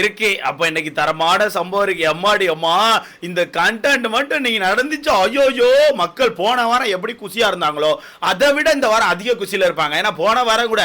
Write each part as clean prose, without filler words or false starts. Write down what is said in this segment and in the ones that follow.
இருக்கே. அப்ப இன்னைக்கு தரமான சம்பவம் இருக்கு. எம்மாடி அம்மா, இந்த கண்டென்ட் மட்டும் நீங்க நடந்துச்சு. ஐயோயோ, மக்கள் போன வாரம் எப்படி குசியா இருந்தாங்களோ அதை விட இந்த வாரம் அதிக குசியில இருப்பாங்க. ஏன்னா போன வாரம் கூட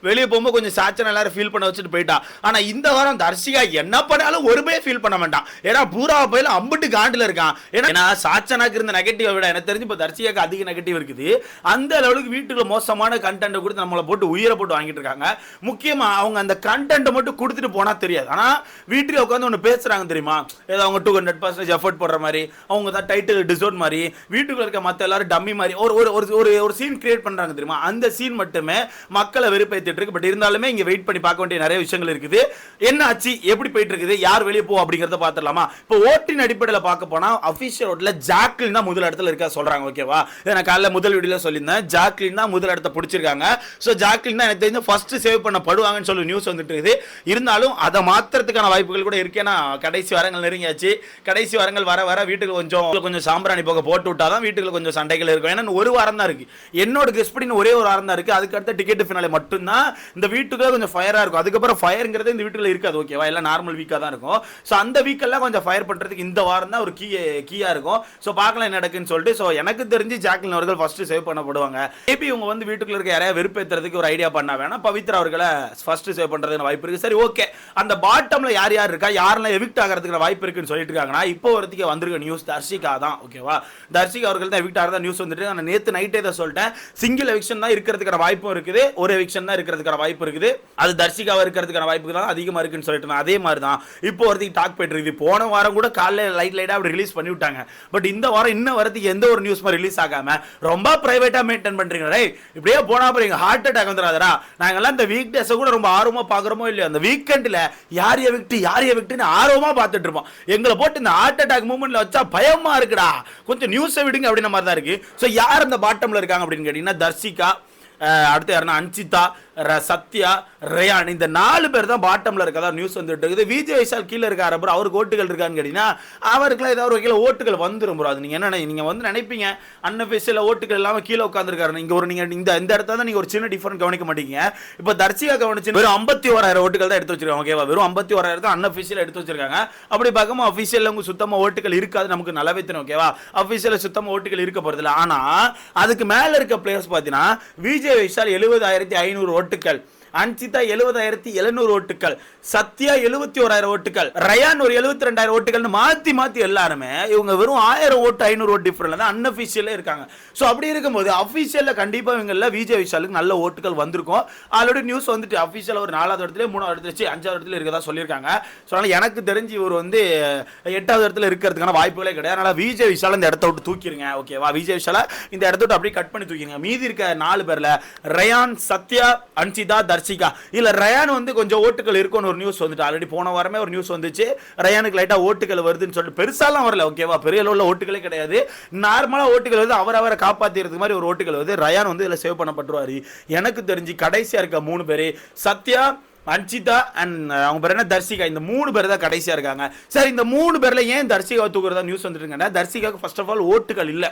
வெளியே போகும்போது கொஞ்சம் சாச்சனை எல்லாரும் ஃபீல் பண்ண வச்சுட்டு போயிட்டா. ஆனா இந்த வாரம் தர்ஷிகா என்ன பண்ணாலும் ஒருமே ஃபீல் பண்ண மாட்டான். ஏன்னா பூரா பயில அம்பிட்டு காண்டுல இருக்கான். ஏன்னா சாச்சனாக்கு இருந்த நெகட்டிவ் விட எனக்கு தெரிஞ்சு இப்ப தர்ஷிகாக்கு அதிக நெகட்டிவ் இருக்குது. அந்த அளவுக்கு வீட்டுக்குள்ள மோசமான கண்டென்ட் கொடுத்து நம்மளை போட்டு உயிரை போட்டு வாங்கிட்டு இருக்காங்க. முக்கியமா அவங்க அந்த கண்டென்ட் மட்டும் கொடுத்துட்டு போனா தெரியாது. ஆனா வீட்டுல உட்காந்து ஒன்று பேசுறாங்க தெரியுமா, ஏதோ அவங்க 200% எஃபர்ட் போடுற மாதிரி, அவங்க தான் டைட்டில் டிசோர்ட் மாதிரி, வீட்டுக்குள்ள இருக்க மற்ற எல்லாரும் டம்மி மாதிரி ஒரு சீன் கிரியேட் பண்றாங்க தெரியுமா. அந்த சீன் மட்டுமே மக்களை வெறுப்பேத்திட்டு இருக்கு. பட் இருந்தாலுமே இங்க வெயிட் பண்ணி பார்க்க வேண்டிய நிறைய விஷயங்கள் இருக்குது. என்ன ஆச்சு, எப்படி போயிட்டு இருக்குது, யார் வெளியே போ அப்படிங்கறத பாத்துடலாமா. இப்போ ஓட்டின் அடிப்படையில் பார்க்க போனா அபிஷியல் ஓட்ல ஜாக்லின் தான் முதல் இடத்துல இருக்கா சொல்றாங்க. ஓகேவா, நான் காலைல முதல் வீடியோல சொல்லியிருந்தேன், ஜாக்லின் தான் முதல் இடத்தை பிடிச்சிருக்காங்க. ஸோ ஜாக்லின் தான் எனக்கு தெரிஞ்சு ஃபர்ஸ்ட் சேவ் பண்ணப்படுவாங்கன்னு சொல்லி நியூஸ் வந்துட்டு இருக்குது. இருந்தாலும் அதை மாத்திரத்துக்கான வாய்ப்புகள் கூட இருக்கு. ஏன்னா கடைசி வாரங்கள் நெருங்கியாச்சு. கடைசி வாரங்கள் வர வர வீட்டுக்கு கொஞ்சம் சாம்பிராணி போக போட்டு விட்டாதான் வீட்டுக்கு கொஞ்சம் சண்டைகள் இருக்கும். ஏன்னா ஒரு வாரம் தான் இருக்கு. என்னோட கெஸ் பண்ணி ஒரே ஒரு வாரம் தான் இருக்கு. அதுக்கு அடுத்த டிக்கெட் ஃபினாலே மட்டும்தான் இந்த வீட்டுக்குள்ள கொஞ்சம் ஃபயரா இருக்கும். அதுக்கப்புறம் ஃபயர்ங்கிறது இந்த வீட்டுக்குள்ள இருக்காது. ஓகேவா, எல்லாம் நார்மல் வீக்கா தான் இருக்கும். ஸோ அந்த வீக்கெல்லாம் கொஞ்சம் ஃபயர் பண்றதுக்கு இந்த வாரம் தான் ஒரு கீயா இருக்கும். ஸோ பார்க்கலாம் என்ன நடக்குன்னு சொல்லிட்டு. ஸோ எனக்கு தெரிஞ்சு ஜாக்லின் அவர்கள் ஃபர்ஸ்ட் சேவ் பண்ணப்படுவாங்க. மேபி இவங்க வந்து வீட்டுக்குள்ள இருக்க யாரையா வெறுப்பேற்றுறதுக்கு ஒரு ஐடியா பண்ணா வேணா பவித்ரா அவர்களை ஃபர்ஸ்ட் சேவ் பண்றதுக்கு வாய்ப்பு இருக்கு. சரி, ஓகே, அந்த பாட்டம்ல யார் யார் இருக்கா, யாரெல்லாம் எவிக்ட் ஆகிறதுக்கு வாய்ப்பு இருக்குன்னு சொல்லிட்டு இருக்காங்கன்னா இப்போ ஒருத்திக்கு வந்திருக்க நியூஸ் தர்ஷிகா தான். ஓகேவா, தர்ஷிகா அவர்கள் தான் எவிக்ட் ஆகிறதா நியூஸ் வந்துட்டு. நான் நேத்து நைட்டே தான் சொல்லிட்டேன், சிங்கிள் எவிக்ஷன் தான் இருக்கிறதுக்கான வாய்ப்பும் இருக்குது, ஒரு எவிக்ஷன் தான் இருக்கிறதுக்கான வாய்ப்பு இருக்குது. அது தர்ஷிகாவா இருக்கிறதுக்கான வாய்ப்பு தான் அதிகமா இருக்குன்னு சொல்லிட்டு அதே மாதிரி தான் இப்போ ஒருத்திக்கு டாக் போயிட்டு இருக்குது. போன வாரம் கூட காலையில லைட்டா அப்படி ரிலீஸ் பண்ணி விட்டாங்க. பட் இந்த வாரம் இன்னும் வரதுக்கு எந்த ஒரு நியூஸ் ரிலீஸ் ஆகாம ரொம்ப பிரைவேட்டா மெயின்டைன் பண்றீங்க. இப்படியே போனா அப்புறம் ஹார்ட் அட்டாக் வந்துடாதரா. நாங்கெல்லாம் இந்த வீக் டேஸ் கூட ரொம்ப ஆர்வமா பாக்குறோமோ இல்லையா, அந்த வீக்கெண்ட்ல யார் எவிக்ட்னு ஆர்வமா பார்த்துட்டு இருப்போம். எங்களை போட்டு இந்த ஹார்ட் அட்டாக் மூமெண்ட்ல வச்சா பயமா இருக்குடா, கொஞ்சம் நியூஸ் விடுங்க அப்படின்ற மாதிரி தான் இருக்கு. ஸோ யார் அந்த பாட்டம்ல இருக்காங்க அப்படின்னு கேட்டீங்கன்னா தர்ஷிகா, அடுத்து யாருன்னா அன்சிதா, சத்யா, ரயான், இந்த 4 பேர் தான் பாட்டம்ல இருக்கதா நியூஸ் வந்துட்டு இருக்குது. விஜய் விஷால் கீழே இருக்காரு ப்ரோ, அவருக்கு ஓட்டுகள் இருக்கான்னு கேட்டீங்கன்னா அவருக்குலாம் ஏதாவது ஒரு வகையில் ஓட்டுகள் வந்துடும் ப்ரோ. அது நீங்க என்ன நீங்க வந்து நினைப்பீங்க அன்அஃபிஷியல் ஓட்டுகள் இல்லாம கீழே உட்காந்துருக்காரு. நீங்க ஒரு நீங்க இந்த இடத்துல தான் நீங்க ஒரு சின்ன டிஃபரன்ஸ் கவனிக்க மாட்டீங்க. இப்போ தர்ஷிகா கவனிச்சு வெறும் 51,000 ஓட்டுகள் தான் எடுத்து வச்சிருக்காங்க. ஓகேவா, வெறும் 51,000 தான் அன்அஃபிஷியல் எடுத்து வச்சிருக்காங்க. அப்படி பார்க்கும்போது அஃபிஷியல் உங்க சுத்தமா ஓட்டுகள் இருக்காது, நமக்கு நல்லாவே தெரியும். ஓகேவா, அஃபிஷியல் சுத்தமா ஓட்டுகள் இருக்க போறது இல்லை. ஆனா அதுக்கு மேல இருக்க பிளேயர்ஸ் பார்த்தீங்கன்னா விஜய் விஷால் 70,500 ஓட்டுகள், அன்சிதா 70,700 ஓட்டுகள், சத்யா 71,000 ஓட்டுகள், ரயான் ஒரு 72,000 ஓட்டுகள், மாத்தி எல்லாருமே இவங்க வெறும் 1000 ஓட்டு 500 ஓட்டு டிஃபரன்ஸ்ல தான் அன்அஃபிஷியலா இருக்காங்க. சோ அப்படி இருக்கும்போது அஃபிஷியல்ல கண்டிப்பா இவங்கல விஜய் விஷாலுக்கு நல்ல ஓட்டுகள் வந்திருக்கும். ஆல்ரெடி நியூஸ் வந்துட்டு அஃபிஷியல் ஒரு 4வது இடத்துல 3வது இடத்துல 5வது இடத்துல இருக்கதா சொல்லியிருக்காங்க. ஸோ அதனால எனக்கு தெரிஞ்சு இவர் வந்து 8வது இடத்துல இருக்கிறதுக்கான வாய்ப்புகளே கிடையாது. அதனால விஜய் விஷால் இந்த இடத்த விட்டு தூக்கிடுங்க. ஓகேவா, விஜய் விஷால இந்த இடத்த விட்டு அப்படியே கட் பண்ணி தூக்கிடுங்க. மீதி இருக்க 4 பேர்ல ரயான், சத்யா, அன்சிதா, தர்ஷிகா, இல்ல ரயான் வந்து கொஞ்சம் ஓட்டுகள் இருக்கும்னு ஒரு நியூஸ் வந்துட்டு. ஆல்ரெடி போன வாரமே ஒரு நியூஸ் வந்துச்சு, ரயானுக்கு லைட்டா ஓட்டுகள் வருதுன்னு சொல்லிட்டு. பெருசாலாம் வரல. ஓகேவா, பெரிய அளவுல ஓட்டுகளே கிடையாது, நார்மலா ஓட்டுகள் வருது. அவரை காப்பாத்திறதுக்கு மாதிரி ஒரு ஓட்டுகள் வருது. ரயான் வந்து இதுல சேவ் பண்ணப்பட்டுருவாரு. எனக்கு தெரிஞ்சு கடைசியா இருக்க 3 பேரு சத்யா, அன்சிதா அண்ட் அவங்க பேர் என்ன தர்ஷிகா, இந்த 3 பேர் தான் கடைசியா இருக்காங்க. சரி, இந்த 3 பேர்ல ஏன் தர்ஷிகா தூக்குறதா நியூஸ் வந்துருங்கன்னா தர்ஷிகாவுக்கு ஃபர்ஸ்ட் ஆஃப் ஆல் ஓட்டுகள் இல்ல,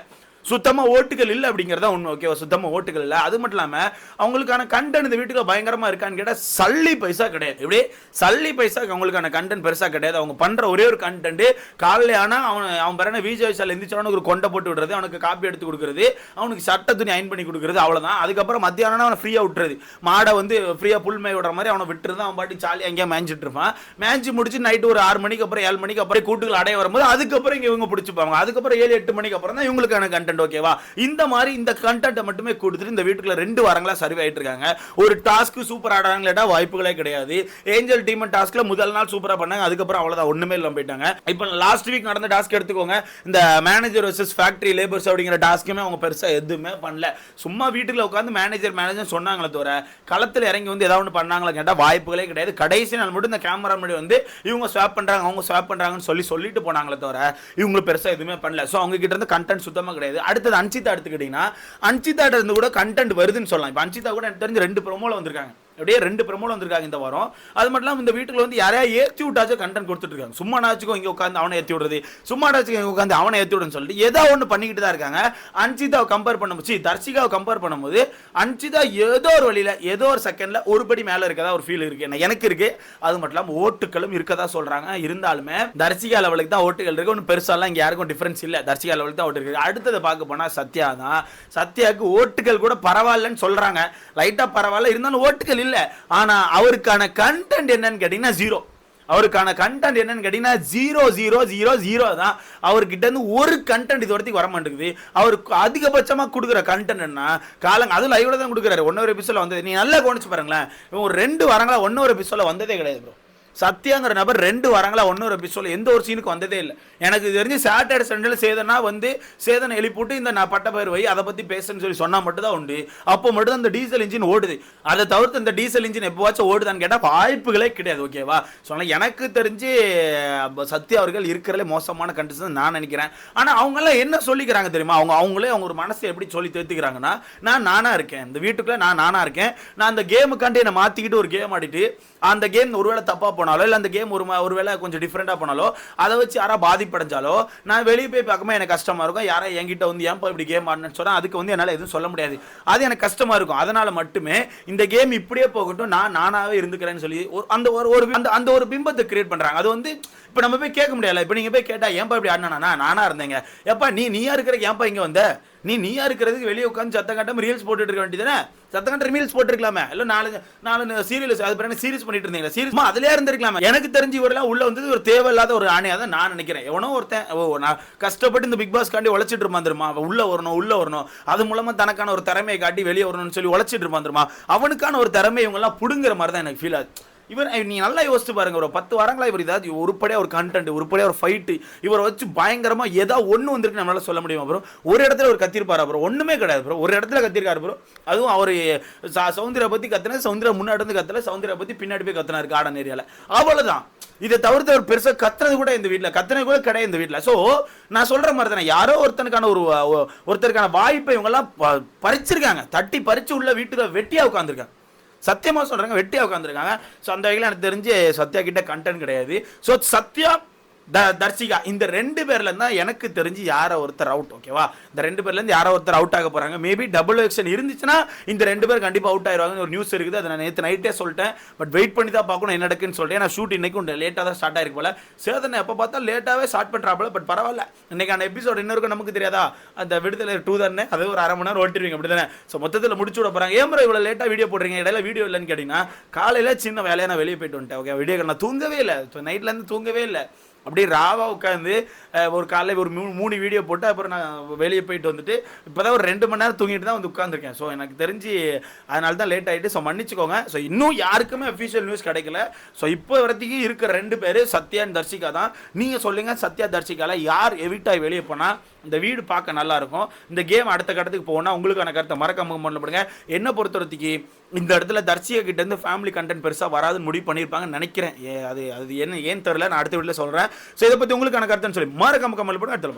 சுத்தமா ஓட்டுகள் இல்லை அப்படிங்கிறதா உண்மை. ஓகேவா, சுத்தமா ஓட்டுகள் இல்லை. அது மட்டும் இல்லாம அவங்களுக்கான கண்டென்ட் இந்த வீட்டுக்கு பயங்கரமா இருக்கான்னு கேட்டா சல்லி பைசா கிடையாது. இப்படி சல்லி பைசா அவங்களுக்கான கண்டென்ட் பெருசா கிடையாது. அவங்க பண்ற ஒரே ஒரு கண்டென்ட் காலையில ஆனா அவன் பேர் என்ன விஜய் விஷால் எந்திரிச்சாலும் ஒரு கொண்டை போட்டு விடுறது, அவனுக்கு காப்பி எடுத்து கொடுக்குறது, அவனுக்கு சட்ட துணி அயன் பண்ணி கொடுக்குறது, அவ்வளவுதான். அதுக்கப்புறம் மத்தியானம் அவனை ஃப்ரீயா விட்டுறது, மாடை வந்து ஃப்ரீயா புல்மை விடுற மாதிரி அவனை விட்டுறது. அவன் பாட்டி ஜாலியா எங்கேயா மேய்ஞ்சிட்டு இருப்பான். மேய்ஞ்சி முடிச்சு நைட்டு ஒரு 6 மணிக்கு அப்புறம் 7 மணிக்கு அப்புறம் கூட்டுகள் அடைய வரும்போது அதுக்கப்புறம் இவங்க பிடிச்சிப்பாங்க. அதுக்கப்புறம் 7-8 மணிக்கு அப்புறம் தான் இவங்களுக்கான கண்டென்ட். ஓகேவா, இந்த மாதிரி இந்த கண்டென்ட் மட்டுமே கொடுத்துட்டு இந்த வீட்டுக்குள்ள 2 வாரங்களா சர்வே ஆயிட்டு இருக்காங்க. ஒரு டாஸ்க் சூப்பர் ஆடுறாங்களா வாய்ப்புகளே கிடையாது. ஏஞ்சல் டீம் டாஸ்க்ல முதல் நாள் சூப்பரா பண்ணாங்க, அதுக்கப்புறம் அவ்வளவுதான், ஒண்ணுமே இல்லாம போயிட்டாங்க. இப்போ லாஸ்ட் வீக் நடந்த டாஸ்க் எடுத்துக்கோங்க, இந்த மேனேஜர் வெர்சஸ் ஃபேக்டரி லேபர்ஸ் அப்படிங்கிற டாஸ்க்குமே அவங்க பெருசா எதுவுமே பண்ணல. சும்மா வீட்டுல உட்காந்து மேனேஜர் சொன்னாங்களே தவிர களத்துல இறங்கி வந்து ஏதாவது பண்ணாங்களா கேட்டா வாய்ப்புகளே கிடையாது. கடைசி நாள் மட்டும் இந்த கேமரா முன்னாடி வந்து இவங்க ஸ்வாப் பண்றாங்க, அவங்க ஸ்வாப் பண்றாங்கன்னு சொல்லிட்டு போனாங்களே தவிர இவங்க பெருசா எதுவுமே பண்ணல. சோ அவங்க கிட்ட இருந்து கண்டென்ட் சுத்தமா கிடையாது. அடுத்தது அன்சிதா எடுத்துக்கிட்டீங்கன்னா அன்சிதா இருந்து கூட கண்டென்ட் வருதுன்னு சொல்லலாம். இப்போ அன்சிதா கூட எனக்கு தெரிஞ்சு 2 ப்ரோமோல வந்திருக்காங்க. அப்படியே 2 பிரமோல வந்திருக்காங்க இந்த வாரம். அது மட்டும் இல்லாமல் இந்த வீட்டுல வந்து யாரையா ஏற்றி விட்டாச்சும் கண்டென்ட் கொடுத்துட்டு இருக்காங்க. சும்மா நாச்சுக்கும் இங்கே உட்காந்து அவனை ஏற்றி விடுறது, சும்மா நாச்சுக்கும் இங்கே உட்காந்து அவனை ஏற்றி விடுன்னு சொல்லிட்டு ஏதோ ஒன்று பண்ணிக்கிட்டு தான் இருக்காங்க. அன்சிதாவை கம்பேர் பண்ணும்போது, தர்ஷிகாவை கம்பேர் பண்ணும்போது அன்சிதா ஏதோ ஒரு வழியில் ஏதோ ஒரு செகண்டில் ஒரு படி மேலே இருக்கதா ஒரு ஃபீல் இருக்கு, எனக்கு இருக்கு. அது மட்டும் இல்லாமல் ஓட்டுகளும் இருக்கதா சொல்றாங்க. இருந்தாலுமே தர்ஷிகா லெவலுக்கு தான் ஓட்டுகள் இருக்கு. ஒன்றும் பெருசாலாம் இங்கே யாருக்கும் டிஃபரன்ஸ் இல்லை. தர்ஷிகா லெவலுக்கு தான் ஓட்டு இருக்கு. அடுத்தது பார்க்க போனால் சத்யா தான். சத்யாவுக்கு ஓட்டுகள் கூட பரவாயில்லன்னு சொல்றாங்க. லைட்டா பரவாயில்ல, இருந்தாலும் ஓட்டுகள் இல்லை. ஆனா அவருக்கான கண்டென்ட் என்னன்னு கேட்டீங்கன்னா ஜீரோ. அவருக்கான கண்டென்ட் என்னன்னு கேட்டீங்கன்னா 0 தான். அவர்கிட்ட இருந்து ஒரு கண்டென்ட் இது வரைக்கும் வர மாட்டேங்குது. அவருக்கு அதிகபட்சமா கொடுக்குற கண்டென்ட் என்ன காலங்க, அதுவும் லைவ்ல தான் கொடுக்குறாரு. 1 எபிசோட்ல வந்தது நீ நல்லா கவனிச்சு பாருங்களேன். ஒரு 2 வாரங்களா 1 எபிசோட்ல வந்ததே கிடையாது ப்ரோ. சத்யாங்கிற நபர் 2 வாரங்களா 1 எபிசோட்ல எந்த ஒரு சீனுக்கு வந்ததே இல்லை. எனக்கு தெரிஞ்சு சாட்டர்டே சண்டேல சேதனா வந்து சேதனை எழுப்பிட்டு இந்த நான் பட்ட பயிர் வை அதை பத்தி பேசுன்னு சொல்லி சொன்னா மட்டும் தான் உண்டு. அப்போ மட்டும் தான் இந்த டீசல் இன்ஜின் ஓடுது. அதை தவிர்த்து இந்த டீசல் இன்ஜின் எப்போவாச்சும் ஓடுதான்னு கேட்டால் வாய்ப்புகளே கிடையாது. ஓகேவா? சொன்னால் எனக்கு தெரிஞ்சு சத்யா அவர்கள் இருக்கிறதுல மோசமான கண்டிஷன் நான் நினைக்கிறேன். ஆனால் அவங்கெல்லாம் என்ன சொல்லிக்கிறாங்க தெரியுமா? அவங்களே அவங்க ஒரு மனசை எப்படி சொல்லி தேர்த்துக்கிறாங்கன்னா, நான் நானா இருக்கேன், இந்த வீட்டுக்குள்ள நான் நானா இருக்கேன், நான் அந்த கேமுக்காண்டி என்னை மாற்றிக்கிட்டு ஒரு கேம் ஆடிட்டு அந்த கேம் ஒருவேளை தப்பா போனாலோ இல்லை அந்த கேம் ஒருவேளை கொஞ்சம் டிஃப்ரெண்டா போனாலோ அதை வச்சு யாரா பாதிப்படைஞ்சாலோ நான் வெளியே போய் பார்க்கும்போது எனக்கு கஷ்டமா இருக்கும். யாரா என்கிட்ட வந்து ஏன்பா இப்படி கேம் ஆடணும்னு சொன்னா அதுக்கு வந்து என்னால் எதுவும் சொல்ல முடியாது. அது எனக்கு கஷ்டமா இருக்கும். அதனால மட்டுமே இந்த கேம் இப்படியே போகட்டும், நான் நானாவே இருந்துக்கிறேன்னு சொல்லி அந்த ஒரு பிம்பத்தை கிரியேட் பண்றாங்க. அது வந்து இப்போ நம்ம போய் கேட்க முடியல. இப்போ நீங்க போய் கேட்டா ஏன்பா இப்படி ஆடினா நானா இருந்தேங்க, எப்பா நீயா இருக்கிற ஏன்பா இங்க வந்த, நீயா இருக்கிறதுக்கு வெளியே உட்காந்து சத்தம் காட்டம் ரீல்ஸ் போட்டுட்டு இருக்க வேண்டியதானே, சத்தம் காட்ட ரீல்ஸ் போட்டுருக்கலாமே, இல்லை 4 சீரியல்ஸ் அது பிறகு சீரிஸ் பண்ணிட்டு இருந்தீங்களா, சீரிஸ் அதுலயே இருந்திருக்கலாமே. எனக்கு தெரிஞ்சு இவரெல்லாம் உள்ள வந்து ஒரு தேவையில்லாத ஒரு ஆணையா தான் நான் நினைக்கிறேன். எவனோ ஒருத்தன் நான் கஷ்டப்பட்டு இந்த பிக் பாஸ் காண்டி உழைச்சிட்டு இருப்பாந்துருமா, உள்ள வரணும் அது மூலமா தனக்கான ஒரு திறமையை காட்டி வெளியே வரணும்னு சொல்லி உழைச்சிட்டு இருப்பாந்துருமா, அவனுக்கான ஒரு திறமை இவங்க எல்லாம் புடுங்குற மாதிரி தான் எனக்கு ஃபீல் ஆகுது. இவர் நீ நல்லா யோசிச்சு பாருங்க, ஒரு 10 வாரங்களா இவர் ஏதாவது உருப்படியா ஒரு கண்டென்ட், உருப்படியா ஒரு ஃபைட்டு இவரை வச்சு பயங்கரமா ஏதாவது ஒன்று வந்திருக்கு நம்மளால சொல்ல முடியுமா ப்ரோ? ஒரு இடத்துல ஒரு கத்திருப்பாரா ப்ரோ? ஒண்ணுமே கிடையாது ப்ரோ. ஒரு இடத்துல கத்திருக்காரு ப்ரோ. அதுவும் அவர் சௌந்தர்யா பத்தி கத்தின, சௌந்தர்யா முன்னாடி இருந்து கத்தல, சௌந்தர்யா பத்தி பின்னாடி போய் கத்தினாரு கார்டன் ஏரியால, அவ்வளவுதான். இதை தவிர்த்து ஒரு பெருசா கத்துறது கூட இந்த வீட்டில் கத்துறது கூட கிடையாது இந்த வீட்டில். ஸோ நான் சொல்ற மாதிரி தானே, யாரோ ஒருத்தருக்கான வாய்ப்பை இவங்க எல்லாம் பறிச்சிருக்காங்க, தட்டி பறிச்சு உள்ள வீட்டுக்கு வெட்டியா உட்காந்துருக்காங்க. சத்தியமா சொல்றாங்க, வெட்டியா உட்காந்துருக்காங்க. ஸோ அந்த வகையில் எனக்கு தெரிஞ்சு சத்யா கிட்ட கண்டென்ட் கிடையாது. ஸோ சத்யா தர்ஷிகா இந்த 2 பேர்ல இருந்தா எனக்கு தெரிஞ்சு யாரோ ஒருத்தர் அவுட். ஓகேவா? இந்த 2 பேர்ல இருந்து யாரோ ஒருத்தர் அவுட் ஆக போறாங்க. மேபி டபுள் எலெக்ஷன் இருந்துச்சுன்னா இந்த 2 பேர் கண்டிப்பா அவுட் ஆயிருவாங்கன்னு ஒரு நியூஸ் இருக்குது. அதை நான் நேற்று நைட்டே சொல்லிட்டேன். பட் வெயிட் பண்ணி தான் பார்க்கணும் என்ன நடக்குன்னு சொல்லிட்டு. நான் ஷூட் இன்னைக்கு லேட்டாக தான் ஸ்டார்ட் ஆயிருக்கு போல. சேதனை எப்போ பார்த்தா லேட்டாகவே ஸ்டார்ட் பண்றாப்புல. பட் பரவாயில்ல, இன்னைக்கான எபிசோட் இன்னும் இருக்கும் நமக்கு தெரியாதா? அந்த விடுதலை 2 தானே, அது ஒரு அரை மணி நேரம் ஓட்டிடுவீங்க அப்படி தானே. ஸோ மொத்தத்தில் முடிச்சு விட போறாங்க. ஏன் இவ்வளோ லேட்டாக வீடியோ போடுறீங்க, இடையில வீடியோ இல்லைன்னு கேட்டீங்கன்னா காலையில சின்ன வேலையை நான் வெளியே போயிட்டு வந்துட்டேன். ஓகே, வீடியோ நான் தூங்கவே இல்லை, நைட்ல இருந்து தூங்கவே இல்லை. அப்படியே ராவா உட்காந்து ஒரு காலையில் ஒரு 3 வீடியோ போட்டு அப்புறம் நான் வெளியே போயிட்டு வந்துட்டு இப்போதான் ஒரு 2 மணி நேரம் தூங்கிட்டு தான் வந்து உட்காந்துருக்கேன். ஸோ எனக்கு தெரிஞ்சு அதனால தான் லேட் ஆகிட்டு. ஸோ மன்னிச்சுக்கோங்க. ஸோ இன்னும் யாருக்குமே அஃபிஷியல் நியூஸ் கிடைக்கல. ஸோ இப்போ வரைக்கும் இருக்கிற 2 பேர் சத்யா அண்ட் தர்ஷிகா தான். நீங்கள் சொல்லுங்கள், சத்யா தர்ஷிகால யார் எவிட்டாய் வெளியே போனால் இந்த வீடு பார்க்க நல்லா இருக்கும், இந்த கேம் அடுத்த கட்டத்துக்கு போனால் உங்களுக்கான கருத்தை மறக்காம பண்ணப்படுங்க. என்ன பொறுத்தவரைக்கு இந்த இடத்துல தர்ஷிகா கிட்ட இருந்து ஃபேமிலி கண்டென்ட் பெருசாக வராதுன்னு முடிவு பண்ணியிருப்பாங்கன்னு நினைக்கிறேன். அது என்ன ஏன் தெரியல, நான் அடுத்த வீட்டில் சொல்கிறேன். ஸோ இதை பற்றி உங்களுக்கான கருத்துன்னு சொல்லி மறக்காம கமெண்ட் பண்ணுங்க. அடுத்த